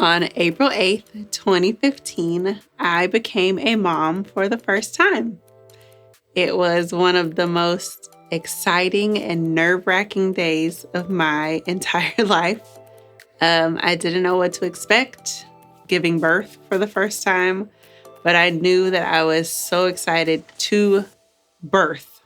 On April 8th, 2015, I became a mom for the first time. It was one of the most exciting and nerve-wracking days of my entire life. I didn't know what to expect giving birth for the first time, but I knew that I was so excited to birth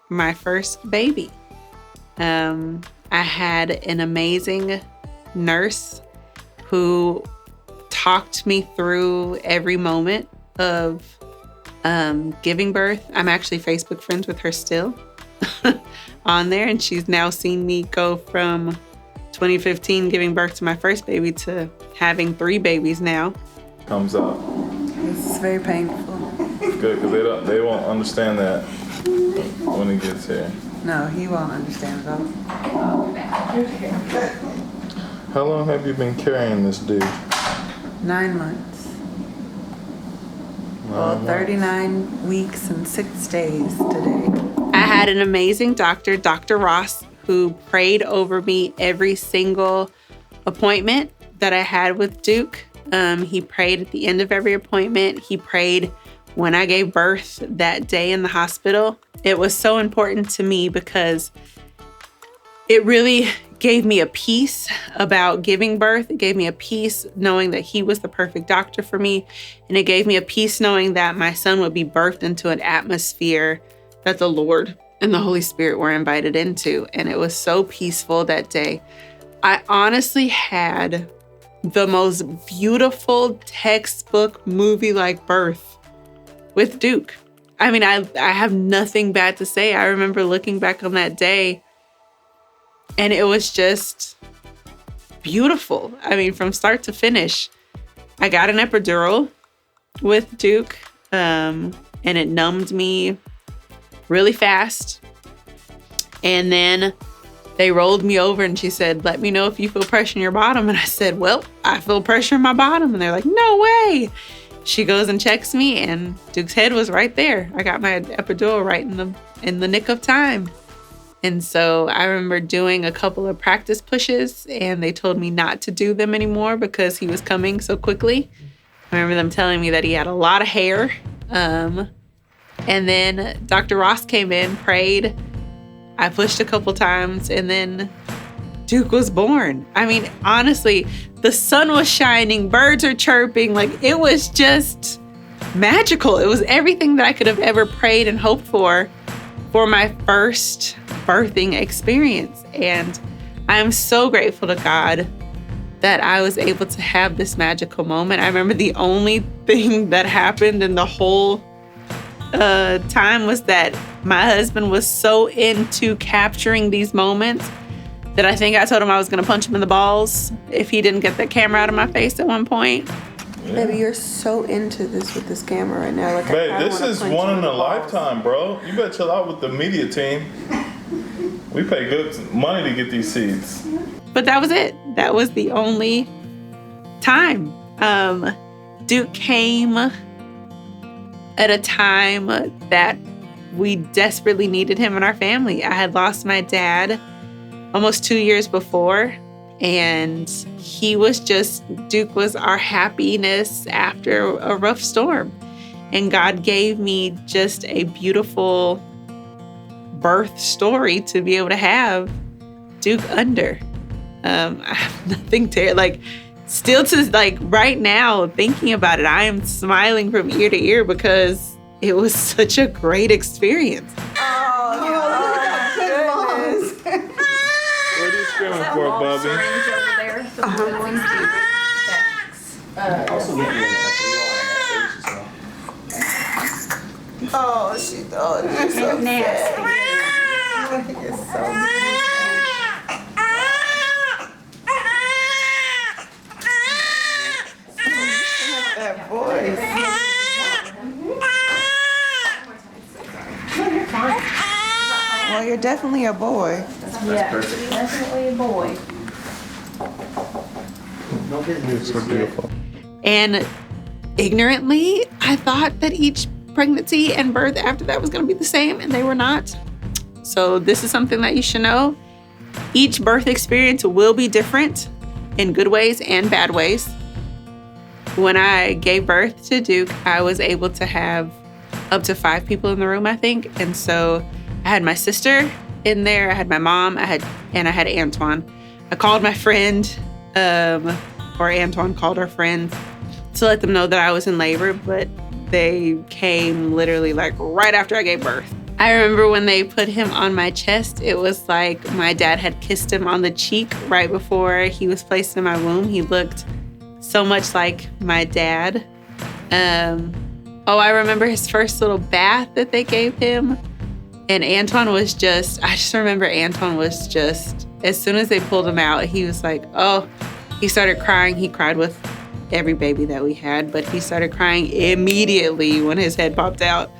my first baby. I had an amazing nurse who talked me through every moment of giving birth. I'm actually Facebook friends with her still on there, and she's now seen me go from 2015 giving birth to my first baby to having 3 babies now. Comes up. This is very painful. It's good because they won't understand that when he gets here. No, he won't understand at all. How long have you been carrying this dude? 9 months. Well, 39 weeks and 6 days today. I had an amazing doctor, Dr. Ross, who prayed over me every single appointment that I had with Duke. He prayed at the end of every appointment. He prayed when I gave birth that day in the hospital. It was so important to me because it really gave me a peace about giving birth. It gave me a peace knowing that he was the perfect doctor for me. And it gave me a peace knowing that my son would be birthed into an atmosphere that the Lord and the Holy Spirit were invited into. And it was so peaceful that day. I honestly had the most beautiful textbook movie-like birth with Duke. I mean, I have nothing bad to say. I remember looking back on that day and it was just beautiful. I mean, from start to finish. I got an epidural with Duke, and it numbed me really fast. And then they rolled me over and she said, "Let me know if you feel pressure in your bottom." And I said, "Well, I feel pressure in my bottom." And they're like, "No way." She goes and checks me and Duke's head was right there. I got my epidural right in the nick of time. And so I remember doing a couple of practice pushes and they told me not to do them anymore because he was coming so quickly. I remember them telling me that he had a lot of hair. And then Dr. Ross came in, prayed. I pushed a couple times and then Duke was born. I mean, honestly, the sun was shining, birds are chirping. Like, it was just magical. It was everything that I could have ever prayed and hoped for my first birthing experience. And I'm so grateful to God that I was able to have this magical moment. I remember the only thing that happened in the whole time was that my husband was so into capturing these moments that I think I told him I was going to punch him in the balls if he didn't get that camera out of my face at one point. Yeah. Baby, you're so into this with this camera right now. Like, babe, this is one in a lifetime, bro. You better chill out with the media team. We pay good money to get these seats. But that was it. That was the only time. Duke came at a time that we desperately needed him in our family. I had lost my dad almost 2 years before, and Duke was our happiness after a rough storm. And God gave me just a beautiful birth story to be able to have Duke under. I have nothing to, still to, right now, thinking about it, I am smiling from ear to ear because it was such a great experience. Oh, goodness. What are you screaming for, Bubby? Oh, she's so nasty. He is so nasty. That voice. Well, you're definitely a boy. Yeah, definitely a boy. It's so beautiful. And ignorantly, I thought that each pregnancy and birth after that was going to be the same, and they were not. So this is something that you should know. Each birth experience will be different in good ways and bad ways. When I gave birth to Duke, I was able to have up to 5 people in the room, I think. And so I had my sister in there, I had my mom, I had Antoine. I called my friend, or Antoine called her friend to let them know that I was in labor, but they came literally like right after I gave birth. I remember when they put him on my chest, it was like my dad had kissed him on the cheek right before he was placed in my womb. He looked so much like my dad. I remember his first little bath that they gave him. And Antoine was just, I just remember Antoine was just, as soon as they pulled him out, he was like, oh, he started crying. He cried with every baby that we had, but he started crying immediately when his head popped out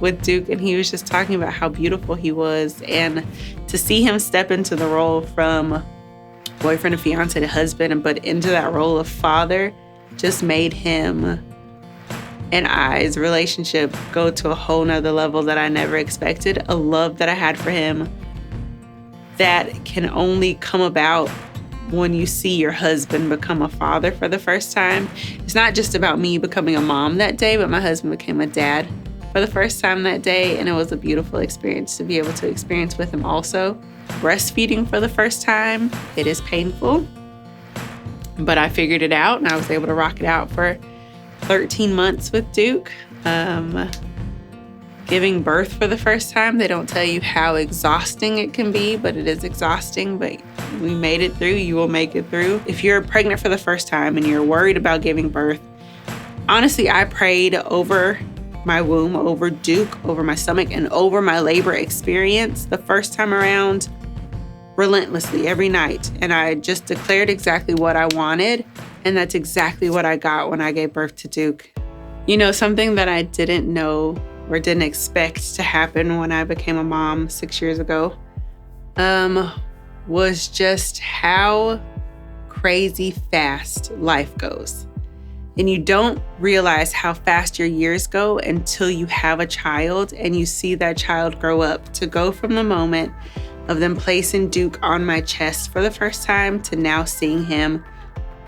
with Duke. And he was just talking about how beautiful he was. And to see him step into the role from boyfriend and fiance to husband, but into that role of father, just made him and I's relationship go to a whole nother level that I never expected. A love that I had for him that can only come about when you see your husband become a father for the first time. It's not just about me becoming a mom that day, but my husband became a dad for the first time that day. And it was a beautiful experience to be able to experience with him also. Breastfeeding for the first time, it is painful, but I figured it out and I was able to rock it out for 13 months with Duke. Giving birth for the first time, they don't tell you how exhausting it can be, but it is exhausting, but we made it through. You will make it through. If you're pregnant for the first time and you're worried about giving birth, honestly, I prayed over my womb, over Duke, over my stomach, and over my labor experience the first time around relentlessly every night. And I just declared exactly what I wanted. And that's exactly what I got when I gave birth to Duke. You know, something that I didn't know or didn't expect to happen when I became a mom 6 years ago was just how crazy fast life goes. And you don't realize how fast your years go until you have a child and you see that child grow up. To go from the moment of them placing Duke on my chest for the first time to now seeing him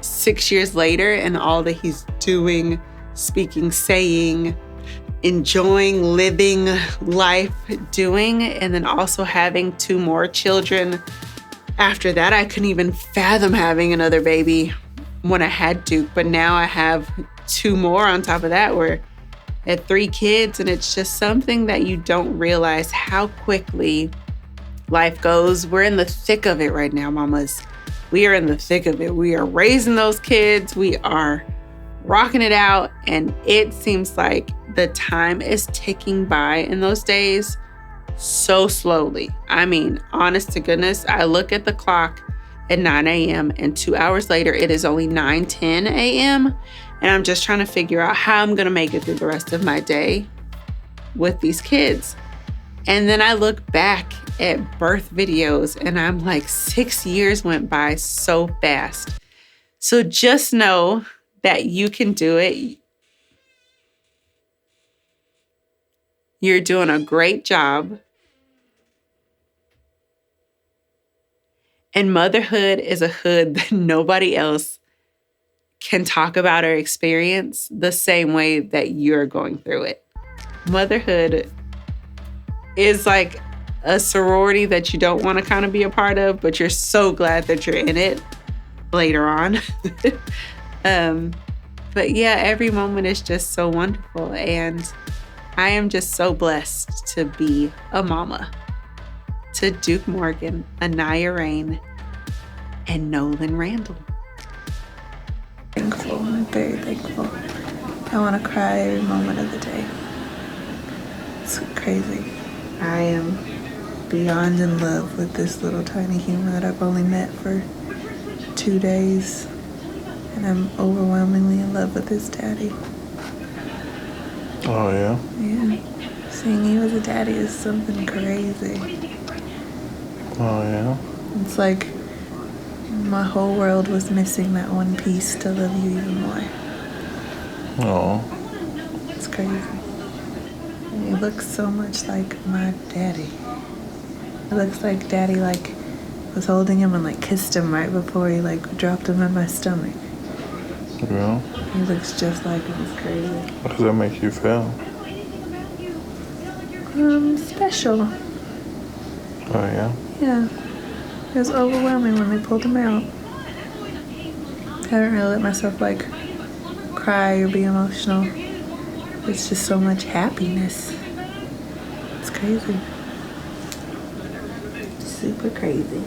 6 years later and all that he's doing, speaking, saying, enjoying, living life, doing, and then also having 2 more children. After that, I couldn't even fathom having another baby when I had Duke, but now I have 2 more on top of that. We're at 3 kids, and it's just something that you don't realize how quickly life goes. We're in the thick of it right now, mamas. We are in the thick of it. We are raising those kids. We are rocking it out. And it seems like the time is ticking by in those days so slowly. I mean, honest to goodness, I look at the clock at 9 a.m. and 2 hours later, it is only 9:10 a.m. And I'm just trying to figure out how I'm going to make it through the rest of my day with these kids. And then I look back at birth videos and I'm like, 6 years went by so fast. So just know that you can do it. You're doing a great job. And motherhood is a hood that nobody else can talk about or experience the same way that you're going through it. Motherhood is like a sorority that you don't want to kind of be a part of, but you're so glad that you're in it later on. But yeah, every moment is just so wonderful. And I am just so blessed to be a mama to Duke Morgan, Anaya Rain, and Nolan Randall. Thankful. I'm very thankful. I want to cry every moment of the day. It's crazy. I am beyond in love with this little tiny human that I've only met for 2 days. And I'm overwhelmingly in love with his daddy. Oh, yeah? Yeah. Seeing you as a daddy is something crazy. Oh, yeah? It's like my whole world was missing that one piece to love you even more. Oh. It's crazy. And he looks so much like my daddy. It looks like daddy was holding him and kissed him right before he dropped him in my stomach. Yeah. He looks just like him. It's crazy. How does that make you feel? Special. Oh, yeah? Yeah. It was overwhelming when they pulled him out. I haven't really let myself like cry or be emotional. It's just so much happiness. It's crazy. Super crazy.